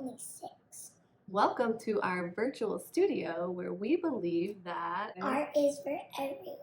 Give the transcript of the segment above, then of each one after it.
only 6. Welcome to our virtual studio where we believe that Art is for everyone.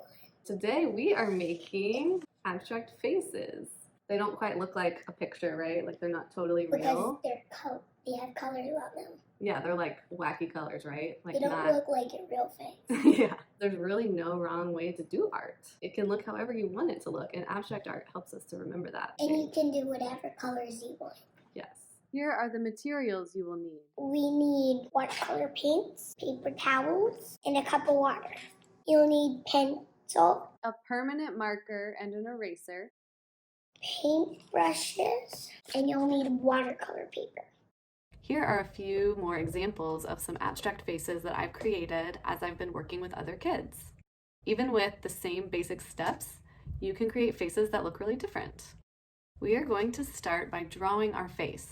Today we are making abstract faces. They don't quite look like a picture, right? Like they're not totally real. Because they have colors on them. Yeah, they're like wacky colors, right? Like they don't look like your real face. Yeah, there's really no wrong way to do art. It can look however you want it to look, and abstract art helps us to remember that. And you can do whatever colors you want. Yes. Here are the materials you will need. We need watercolor paints, paper towels, and a cup of water. You'll need pencil, a permanent marker and an eraser, paint brushes, and you'll need watercolor paper. Here are a few more examples of some abstract faces that I've created as I've been working with other kids. Even with the same basic steps, you can create faces that look really different. We are going to start by drawing our face.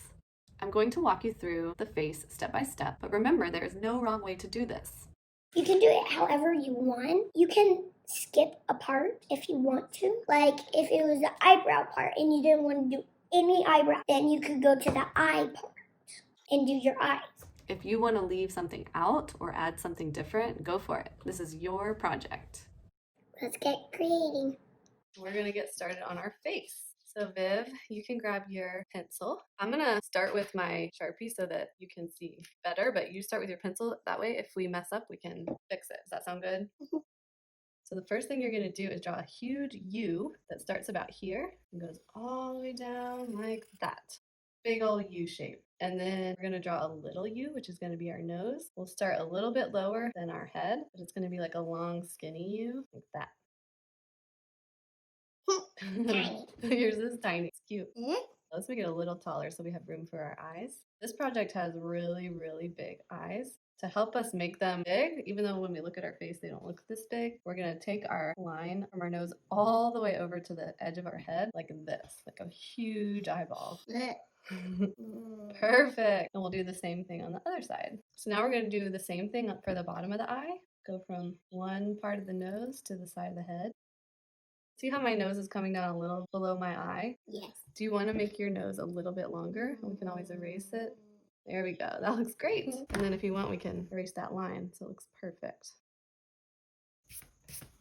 I'm going to walk you through the face step by step, but remember, there is no wrong way to do this. You can do it however you want. You can skip a part if you want to. Like if it was the eyebrow part and you didn't want to do any eyebrow, then you could go to the eye part and do your eyes. If you want to leave something out or add something different, go for it. This is your project. Let's get creating. We're going to get started on our face. So Viv, you can grab your pencil. I'm going to start with my Sharpie so that you can see better, but you start with your pencil. That way, if we mess up, we can fix it. Does that sound good? So the first thing you're going to do is draw a huge U that starts about here and goes all the way down like that. Big old U shape. And then we're going to draw a little U, which is going to be our nose. We'll start a little bit lower than our head, but it's going to be like a long, skinny U, like that. Yours is tiny. It's cute. Let's make it a little taller so we have room for our eyes. This project has really, really big eyes. To help us make them big, even though when we look at our face, they don't look this big, we're going to take our line from our nose all the way over to the edge of our head like this, like a huge eyeball. Perfect. And we'll do the same thing on the other side. So now we're going to do the same thing for the bottom of the eye. Go from one part of the nose to the side of the head. See how my nose is coming down a little below my eye? Yes. Do you want to make your nose a little bit longer? We can always erase it. There we go. That looks great. And then if you want, we can erase that line so it looks perfect.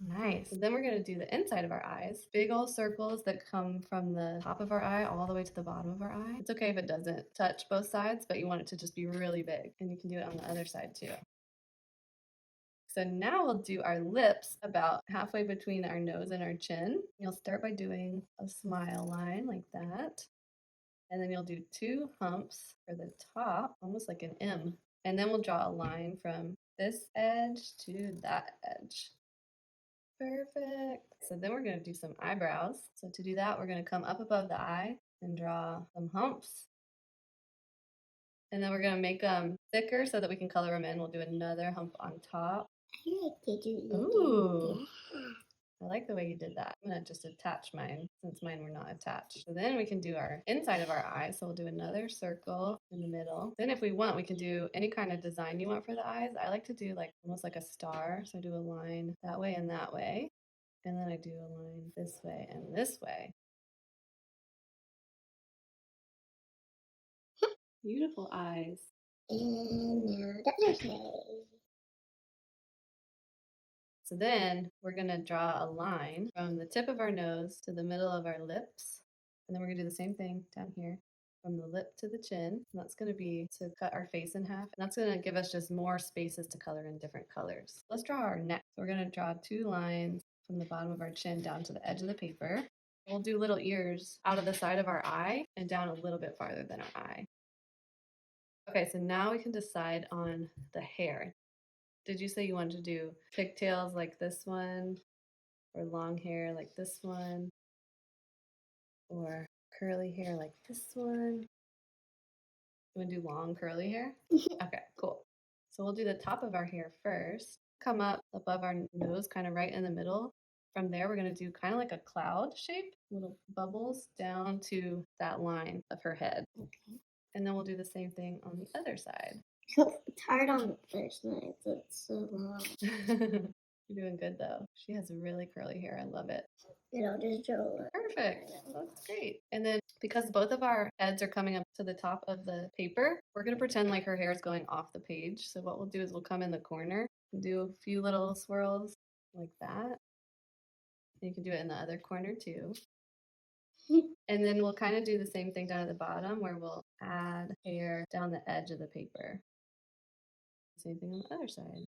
Nice. And then we're going to do the inside of our eyes. Big old circles that come from the top of our eye all the way to the bottom of our eye. It's okay if it doesn't touch both sides, but you want it to just be really big. And you can do it on the other side too. So now we'll do our lips about halfway between our nose and our chin. You'll start by doing a smile line like that. And then you'll do 2 humps for the top, almost like an M. And then we'll draw a line from this edge to that edge. Perfect. So then we're going to do some eyebrows. So to do that, we're going to come up above the eye and draw some humps. And then we're going to make them thicker so that we can color them in. We'll do another hump on top. Ooh, I like the way you did that. I'm going to just attach mine since mine were not attached. So then we can do our inside of our eye. So we'll do another circle in the middle. Then if we want, we can do any kind of design you want for the eyes. I like to do like almost like a star. So I do a line that way and that way. And then I do a line this way and this way. Beautiful eyes. And now the other side. So then we're going to draw a line from the tip of our nose to the middle of our lips. And then we're going to do the same thing down here from the lip to the chin. And that's going to be to cut our face in half. And that's going to give us just more spaces to color in different colors. Let's draw our neck. So we're going to draw 2 lines from the bottom of our chin down to the edge of the paper. We'll do little ears out of the side of our eye and down a little bit farther than our eye. Okay, so now we can decide on the hair. Did you say you wanted to do pigtails like this one, or long hair like this one, or curly hair like this one? You want to do long curly hair? Okay, cool. So we'll do the top of our hair first. Come up above our nose, kind of right in the middle. From there, we're going to do kind of like a cloud shape, little bubbles down to that line of her head. Okay. And then we'll do the same thing on the other side. It's hard on the first night, so it's so long. You're doing good though. She has really curly hair. I love it. And I'll just draw it. Perfect. That's great. And then because both of our heads are coming up to the top of the paper, we're going to pretend like her hair is going off the page. So what we'll do is we'll come in the corner and do a few little swirls like that. You can do it in the other corner too. And then we'll kind of do the same thing down at the bottom where we'll add hair down the edge of the paper. Same thing on the other side.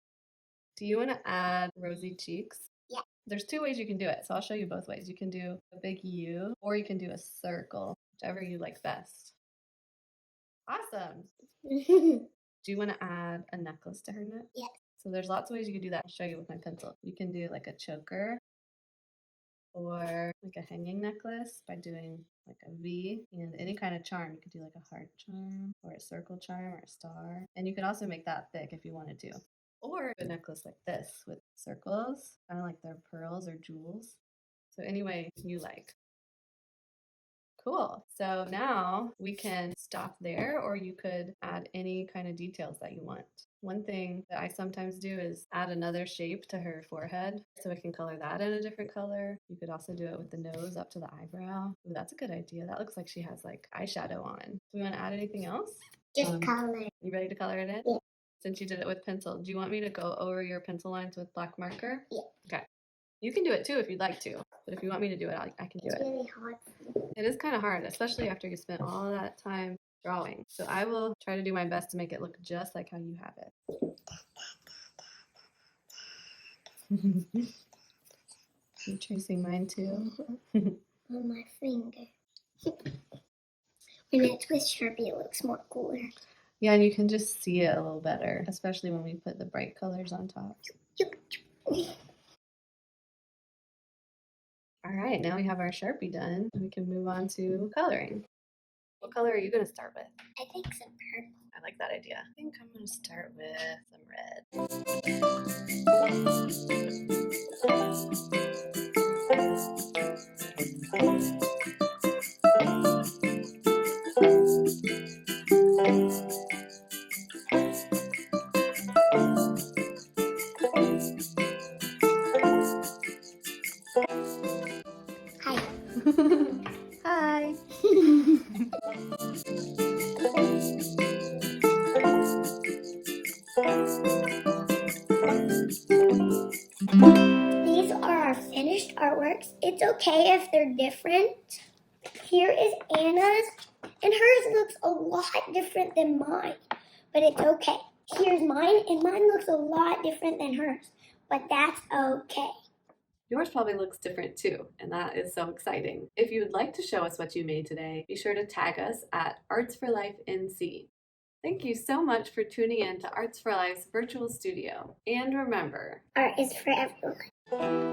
Do you want to add rosy cheeks? Yeah. There's two ways you can do it. So I'll show you both ways. You can do a big U or you can do a circle, whichever you like best. Awesome. Do you want to add a necklace to her neck? Yes. So there's lots of ways you can do that. I'll show you with my pencil. You can do like a choker or like a hanging necklace by doing like a V and any kind of charm. You could do like a heart charm or a circle charm or a star. And you could also make that thick if you wanted to. Or a necklace like this with circles, kind of like they're pearls or jewels. So any way you like. Cool. So now we can stop there, or you could add any kind of details that you want. One thing that I sometimes do is add another shape to her forehead so I can color that in a different color. You could also do it with the nose up to the eyebrow. Ooh, that's a good idea. That looks like she has like eyeshadow on. Do we want to add anything else? Just color. You ready to color it in? Yeah. Since you did it with pencil, do you want me to go over your pencil lines with black marker? Yeah. Okay. You can do it too if you'd like to, but if you want me to do it, I can do it. It's really hard. It is kind of hard, especially after you spent all that time drawing. So I will try to do my best to make it look just like how you have it. I'm tracing mine too. On my finger. When it's with Sharpie, it looks more cooler. Yeah, and you can just see it a little better, especially when we put the bright colors on top. All right, now we have our Sharpie done, and we can move on to coloring. What color are you going to start with? I think some purple. I like that idea. I think I'm going to start with some red. Hi. Hi. These are our finished artworks. It's okay if they're different. Here is Anna's, and hers looks a lot different than mine, but it's okay. Here's mine, and mine looks a lot different than hers, but that's okay. Yours probably looks different too, and that is so exciting. If you would like to show us what you made today, be sure to tag us at Arts for Life NC. Thank you so much for tuning in to Arts for Life's virtual studio. And remember, Art is for everyone.